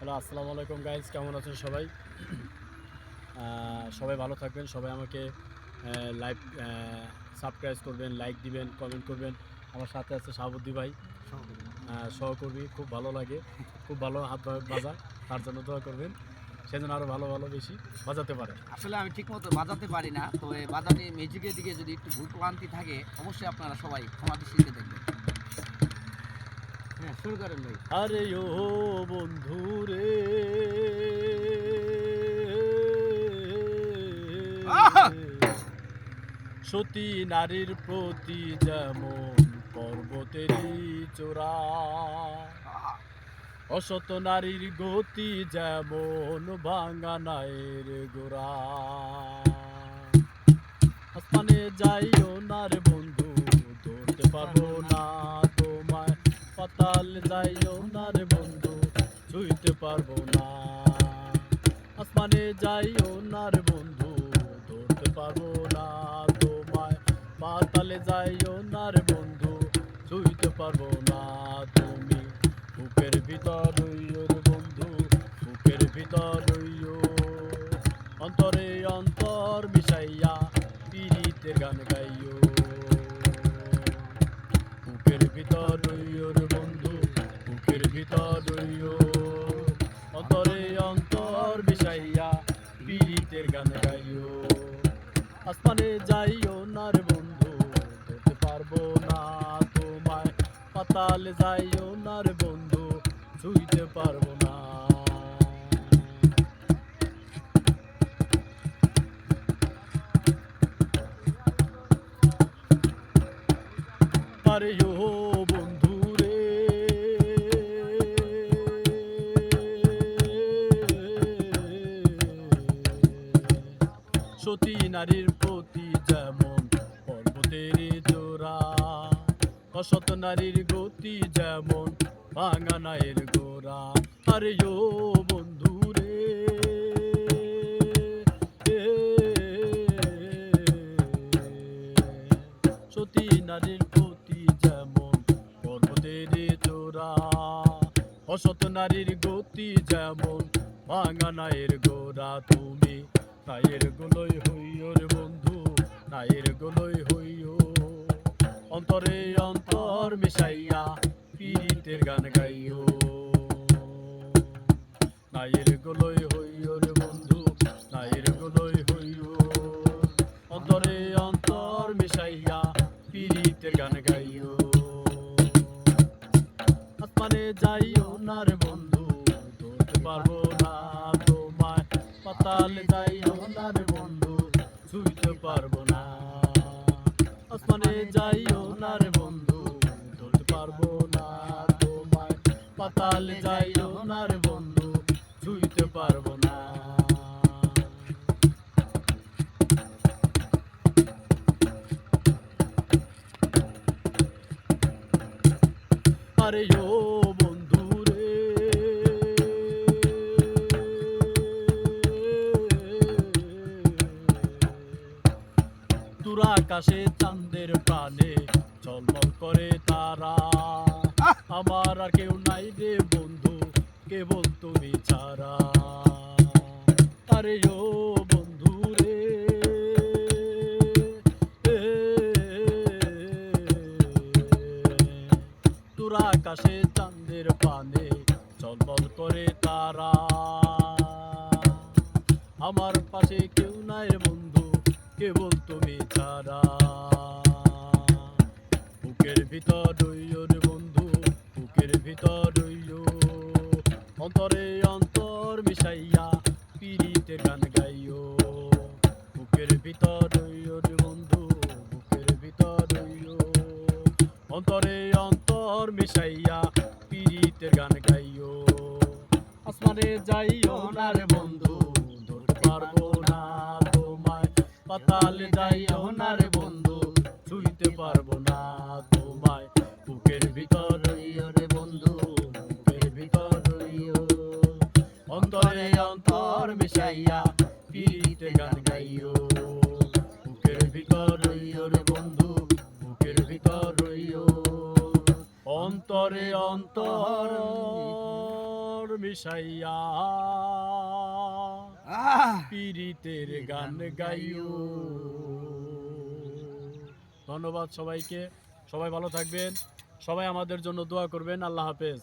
Hello, আসসালামু আলাইকুম guys, কেমন আছেন সবাই? সবাই ভালো থাকবেন। সবাই আমাকে লাইভ সাবস্ক্রাইব করবেন, লাইক দিবেন, কমেন্ট করবেন। আমার সাথে আছে শাহাবুদ্দি ভাই, সহকর্মী, খুব ভালো লাগে, খুব ভালো হাত বাজায়। তার জন্য দোয়া করবেন, সেজন্য আরও ভালো ভালো বেশি বাজাতে পারে। আসলে আমি ঠিকমতো বাজাতে পারি না, তো বাজাতে মিউজিকের দিকে যদি একটু ভুল ক্লান্তি থাকে অবশ্যই আপনারা সবাই ক্ষমা দৃষ্টিতে দেখবেন। হ্যাঁ, শুরু করেন ভাই। আরে ও বন্ধু রে, সতী নারীর প্রতি যেমন পর্বতেরই চূড়া, অসত নারীর গতি যেমন ভাঙা নায়ের গোড়া। আসমানে যাইও না রে বন্ধু, ধরতে পারবো না তোমায়। পাতাল যাইও না রে বন্ধু, ছুঁইতে পারবো না। আসমানে যাইও না রে বন্ধু, ধরতে পারবো না তোমায়। পাতালে যাইও না রে বন্ধু, ছুঁইতে পারবো না। তুমি বুকের ভিতর রইও রে বন্ধু, বুকের ভিতর রইও। অন্তরে অন্তর মিশাইয়া পীড়িতের গান গাইও। বুকের ভিতর রইও রে বন্ধু, বুকের ভিতর রইও। অন্তরে অন্তর মিশাইয়া পীড়িতের গান গাইও। আসমানে যাইও না রে বন্ধু, ধরতে পারবো না তোমায়। পাতালে যাইও না রে বন্ধু, ছুঁইতে পারবো না। আরে ও বন্ধু রে, সতী নারীর প্রতি যেমন পর্বতের চূড়া, অসত নারীর গতি যেমন ভাঙা নায়ের গোড়া। আরে ও বন্ধু রে, সতী নারীর প্রতি যেমন পর্বতের চূড়া, অসত নারীর গতি যেমন ভাঙা নায়ের গোড়া। তুমি নায়ের গোলই হইও রে বন্ধু, নায়ের গোলই হইও। অন্তরে অন্তর মিশাইয়া পীড়িতের গান গাইও। নায়ের গোলই হইও রে বন্ধু, নায়ের গোলই হইও। অন্তরে অন্তর মিশাইয়া পীড়িতের গান গাইও। আসমানে যাইও না রে বন্ধু, ধরতে পারবো না তোমায়। পাতালে যাইও না রে বন্ধু, ছুঁইতে পারবো না। আসমানে যাইও না রে বন্ধু, ধরতে পারবো না তোমায়। পাতালে যাইও না রে বন্ধু, ছুঁইতে পারবো না। আরে ও বন্ধু রে, দূর আকাশে চাঁদের প্রাণে ঝলমল করে তারা। আমার আর কেউ নাই রে বন্ধু, কেবল তুমি ছাড়া। আরে ও বন্ধু রে, দূর আকাশে চাঁদের পানে ঝলমল করে তারা। আমার পাশে কেউ নাই রে বন্ধু, কেবল তুমি ছাড়া। বুকের ভিতর রইও রে বন্ধু, বুকের ভিতর রইও। অন্তরে অন্তর মিশাইয়া পীড়িতের গান গাইও। বুকের ভিতর রইও রে বন্ধু, বুকের ভিতর রইও। অন্তরে অন্তর মিশাইয়া পীড়িতের গান গাইও। আসমানে যাইও না রে বন্ধু, ধরতে পারবো না তোমায়। পাতালে যাইও না রে বন্ধু, ছুঁইতে পারবো না তোমায়। বুকের ভিতর রইও রে বন্ধু, বুকের ভিতর রইও। অন্তরে অন্তর মিশাইয়া পীড়িতের গান গাইও। বুকের ভিতর রইও রে বন্ধু, বুকের ভিতর রইও। অন্তরে অন্তর মিশাইয়া আহ পীড়িতের গান গাইও। ধন্যবাদ সবাইকে, সবাই ভালো থাকবেন, সবাই আমাদের জন্য দোয়া করবেন। আল্লাহ হাফেজ।